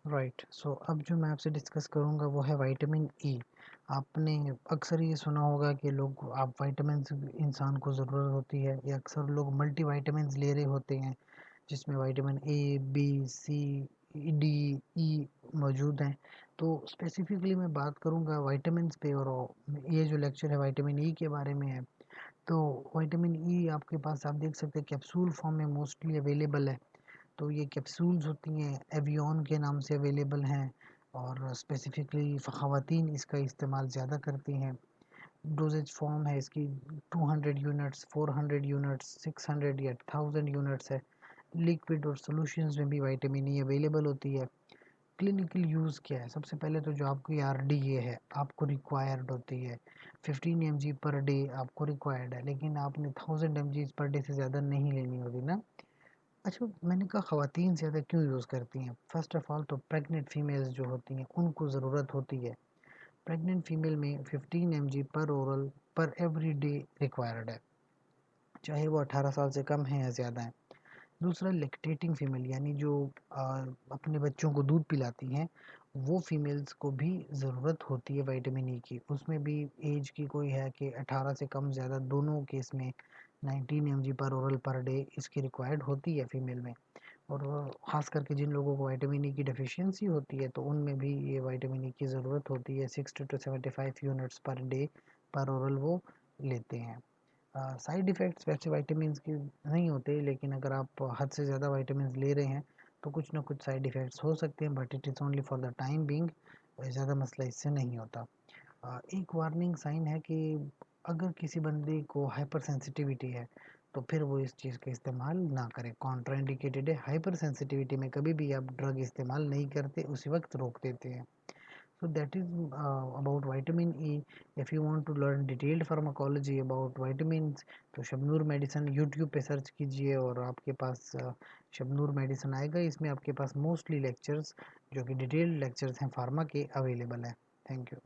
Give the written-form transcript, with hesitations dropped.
Right, सो अब जो मैं आपसे डिस्कस करूँगा वो है विटामिन ई। आपने अक्सर ये सुना होगा कि लोग आप विटामिन्स इंसान को ज़रूरत होती है, या अक्सर लोग मल्टी विटामिन्स ले रहे होते हैं जिसमें vitamin A, B, C, D, E मौजूद हैं। तो स्पेसिफिकली मैं बात करूँगा विटामिन्स पे, और ये जो लेक्चर है विटामिन ई के बारे में है। तो विटामिन ई आपके पास आप देख सकते हैं कैप्सूल फॉर्म में मोस्टली अवेलेबल है। तो ये कैप्सूल्स होती हैं, एवियन के नाम से अवेलेबल हैं, और स्पेसिफिकली ख़वातीन इसका इस्तेमाल ज़्यादा करती हैं। डोजेज फॉर्म है इसकी 200 यूनिट्स, 400 यूनिट्स, 600 या 1000 यूनिट्स है। लिक्विड और सॉल्यूशंस में भी विटामिन ई अवेलेबल होती है। क्लिनिकल यूज़ क्या है? सबसे पहले तो जो आपकी आरडीए है आपको रिक्वायर्ड होती है, 15 mg पर डे आपको रिक्वायर्ड है, लेकिन आपने 1000 mg पर डे से ज़्यादा नहीं लेनी होती ना। अच्छा, मैंने कहा ख़वातीन ज़्यादा क्यों यूज़ करती हैं? फ़र्स्ट ऑफ़ ऑल तो प्रेग्नेंट फ़ीमेल्स जो होती हैं उनको ज़रूरत होती है। प्रेग्नेंट फ़ीमेल में 15 mg पर ओरल पर एवरी डे रिक्वायर्ड है, चाहे वो 18 साल से कम है या ज़्यादा है। दूसरा, लैक्टेटिंग फ़ीमेल यानी जो अ, अपने बच्चों को दूध पिलाती हैं, वो फ़ीमेल्स को भी ज़रूरत होती है विटामिन ई की। उसमें भी एज की कोई है कि 18 से कम ज़्यादा दोनों केस में 19 mg पर ओरल पर डे इसकी रिक्वायर्ड होती है फ़ीमेल में। और ख़ास करके जिन लोगों को विटामिन ई की डेफिशिएंसी होती है तो उनमें भी ये विटामिन ई की ज़रूरत होती है। 60 टू 75 यूनिट्स पर डे पर ओरल वो लेते हैं। साइड इफ़ेक्ट्स वैसे विटामिन्स के नहीं होते, लेकिन अगर आप हद से ज़्यादा विटामिन्स ले रहे हैं तो कुछ ना कुछ साइड इफ़ेक्ट्स हो सकते हैं, but it is only for the time being. ज़्यादा मसला इससे नहीं होता। एक वार्निंग साइन है कि अगर किसी बंदे को हाइपर सेंसिटिविटी है तो फिर वो इस चीज़ का इस्तेमाल ना करे। कॉन्ट्राइंडिकेटेड है, हाइपर सेंसिटिविटी में कभी भी आप ड्रग इस्तेमाल नहीं करते, उसी वक्त रोक देते हैं। So that is about vitamin E. If you want to learn detailed pharmacology about vitamins, तो शबनूर मेडिसन यूट्यूब पे सर्च कीजिए और आपके पास शबनूर मेडिसन आएगा। इसमें आपके पास मोस्टली लेक्चर्स जो कि डिटेल्ड लेक्चर्स हैं फार्मा के अवेलेबल हैं। Thank you.